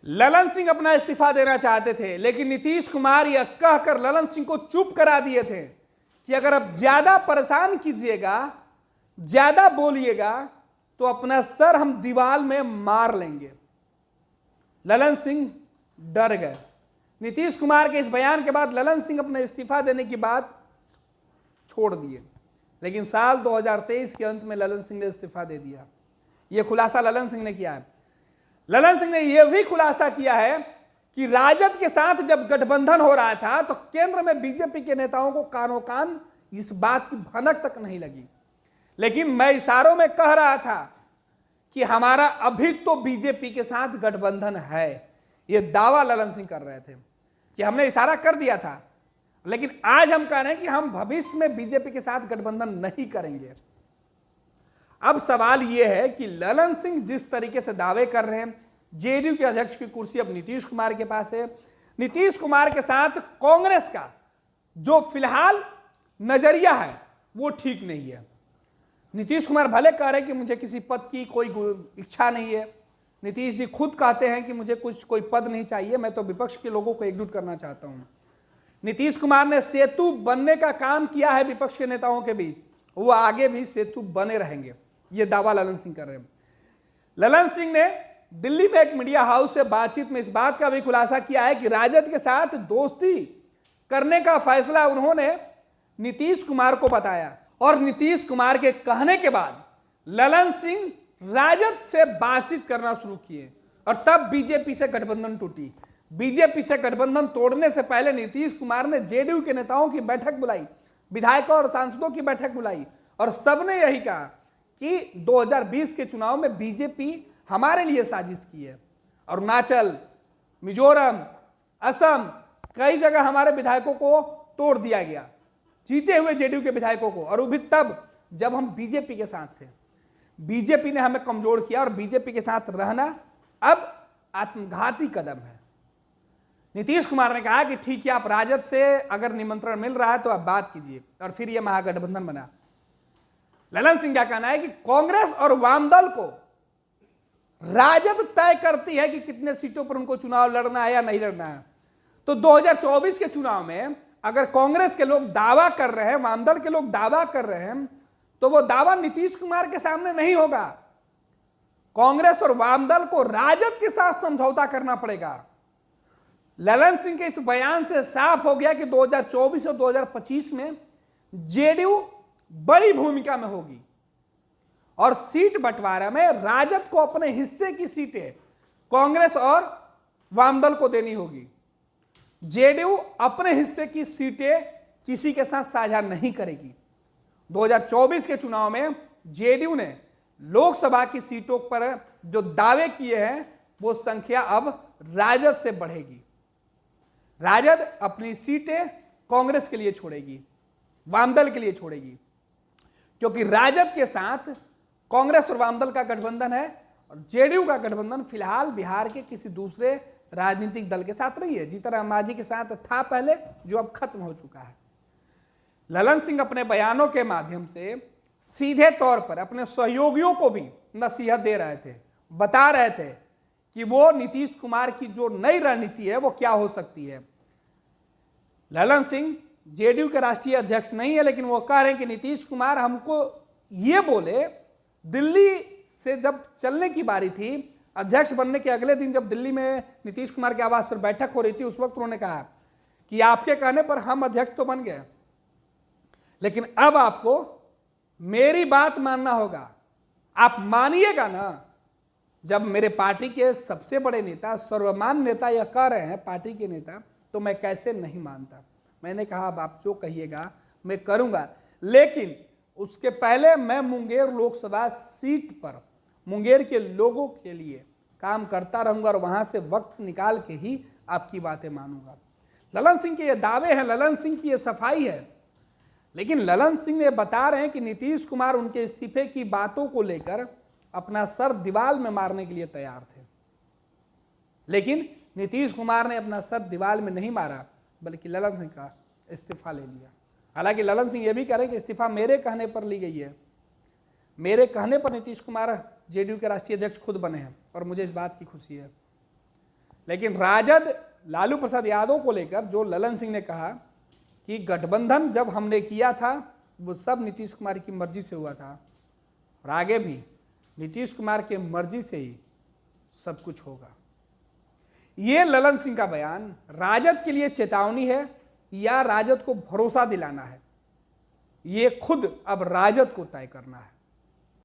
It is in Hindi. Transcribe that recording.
ललन सिंह अपना इस्तीफा देना चाहते थे, लेकिन नीतीश कुमार यह कहकर ललन सिंह को चुप करा दिए थे कि अगर आप ज्यादा परेशान कीजिएगा, ज्यादा बोलिएगा तो अपना सर हम दीवार में मार लेंगे। ललन सिंह डर गए। नीतीश कुमार के इस बयान के बाद ललन सिंह अपना इस्तीफा देने की बात छोड़ दिए, लेकिन साल 2023 के अंत में ललन सिंह ने इस्तीफा दे दिया। यह खुलासा ललन सिंह ने किया है। ललन सिंह ने यह भी खुलासा किया है कि राजद के साथ जब गठबंधन हो रहा था तो केंद्र में बीजेपी के नेताओं को कानों कान इस बात की भनक तक नहीं लगी, लेकिन मैं इशारों में कह रहा था कि हमारा अभी तो बीजेपी के साथ गठबंधन है। यह दावा ललन सिंह कर रहे थे कि हमने इशारा कर दिया था, लेकिन आज हम कह रहे हैं कि हम भविष्य में बीजेपी के साथ गठबंधन नहीं करेंगे। अब सवाल यह है कि ललन सिंह जिस तरीके से दावे कर रहे हैं, जेडीयू के अध्यक्ष की कुर्सी अब नीतीश कुमार के पास है। नीतीश कुमार के साथ कांग्रेस का जो फिलहाल नजरिया है वो ठीक नहीं है। नीतीश कुमार भले कह रहे हैं कि मुझे किसी पद की कोई इच्छा नहीं है। नीतीश जी खुद कहते हैं कि मुझे कोई पद नहीं चाहिए, मैं तो विपक्ष के लोगों को एकजुट करना चाहता हूं। नीतीश कुमार ने सेतु बनने का काम किया है विपक्ष के नेताओं के बीच, वो आगे भी सेतु बने रहेंगे। ये दावा ललन सिंह कर रहे हैं। ललन सिंह ने दिल्ली में एक मीडिया हाउस से बातचीत में इस बात का भी खुलासा किया है कि राजद के साथ दोस्ती करने का फैसला उन्होंने नीतीश कुमार को बताया, और नीतीश कुमार के कहने के बाद ललन सिंह राजद से बातचीत करना शुरू किए, और तब बीजेपी से गठबंधन टूटी। बीजेपी से गठबंधन तोड़ने से पहले नीतीश कुमार ने जेडीयू के नेताओं की बैठक बुलाई, विधायकों और सांसदों की बैठक बुलाई, और सबने यही कहा कि 2020 के चुनाव में बीजेपी हमारे लिए साजिश की है। अरुणाचल, मिजोरम, असम, कई जगह हमारे विधायकों को तोड़ दिया गया, जीते हुए जेडीयू के विधायकों को, और वो भी तब जब हम बीजेपी के साथ थे। बीजेपी ने हमें कमजोर किया, और बीजेपी के साथ रहना अब आत्मघाती कदम है। नीतीश कुमार ने कहा कि ठीक है, आप राजद से अगर निमंत्रण मिल रहा है तो आप बात कीजिए, और फिर यह महागठबंधन बना। ललन सिंह का कहना है कि कांग्रेस और वामदल को राजद तय करती है कि कितने सीटों पर उनको चुनाव लड़ना है या नहीं लड़ना है। तो 2024 के चुनाव में अगर कांग्रेस के लोग दावा कर रहे हैं, वामदल के लोग दावा कर रहे हैं, तो वो दावा नीतीश कुमार के सामने नहीं होगा। कांग्रेस और वामदल को राजद के साथ समझौता करना पड़ेगा। ललन सिंह के इस बयान से साफ हो गया कि 2024 और 2025 में जेडीयू बड़ी भूमिका में होगी, और सीट बंटवारा में राजद को अपने हिस्से की सीटें कांग्रेस और वामदल को देनी होगी। जेडीयू अपने हिस्से की सीटें किसी के साथ साझा नहीं करेगी। 2024 के चुनाव में जेडीयू ने लोकसभा की सीटों पर जो दावे किए हैं वो संख्या अब राजद से बढ़ेगी। राजद अपनी सीटें कांग्रेस के लिए छोड़ेगी, वामदल के लिए छोड़ेगी, क्योंकि राजद के साथ कांग्रेस और वामदल का गठबंधन है, और जेडीयू का गठबंधन फिलहाल बिहार के किसी दूसरे राजनीतिक दल के साथ नहीं है। जीतन राम मांझी के साथ था पहले, जो अब खत्म हो चुका है। ललन सिंह अपने बयानों के माध्यम से सीधे तौर पर अपने सहयोगियों को भी नसीहत दे रहे थे, बता रहे थे कि वो नीतीश कुमार की जो नई रणनीति है वो क्या हो सकती है। ललन सिंह जेडीयू के राष्ट्रीय अध्यक्ष नहीं है, लेकिन वो कह रहे हैं कि नीतीश कुमार हमको ये बोले, दिल्ली से जब चलने की बारी थी, अध्यक्ष बनने के अगले दिन जब दिल्ली में नीतीश कुमार के आवास पर बैठक हो रही थी, उस वक्त उन्होंने कहा कि आपके कहने पर हम अध्यक्ष तो बन गए, लेकिन अब आपको मेरी बात मानना होगा। आप मानिएगा ना। जब मेरे पार्टी के सबसे बड़े नेता, सर्वमान्य नेता यह कह रहे हैं, पार्टी के नेता, तो मैं कैसे नहीं मानता। मैंने कहा अब आप जो कहिएगा मैं करूंगा, लेकिन उसके पहले मैं मुंगेर लोकसभा सीट पर मुंगेर के लोगों के लिए काम करता रहूंगा, और वहां से वक्त निकाल के ही आपकी बातें मानूंगा। ललन सिंह के ये दावे हैं, ललन सिंह की ये सफाई है, लेकिन ललन सिंह ने बता रहे हैं कि नीतीश कुमार उनके इस्तीफे की बातों को लेकर अपना सर दीवार में मारने के लिए तैयार थे, लेकिन नीतीश कुमार ने अपना सर दीवार में नहीं मारा, बल्कि ललन सिंह का इस्तीफा ले लिया। हालांकि ललन सिंह यह भी कह रहे हैं कि इस्तीफा मेरे कहने पर ली गई है। मेरे कहने पर नीतीश कुमार जेडीयू के राष्ट्रीय अध्यक्ष खुद बने हैं, और मुझे इस बात की खुशी है। लेकिन राजद लालू प्रसाद यादव को लेकर जो ललन सिंह ने कहा कि गठबंधन जब हमने किया था वो सब नीतीश कुमार की मर्जी से हुआ था और आगे भी नीतीश कुमार के मर्जी से ही सब कुछ होगा। ये ललन सिंह का बयान राजद के लिए चेतावनी है या राजद को भरोसा दिलाना है, ये खुद अब राजद को तय करना है।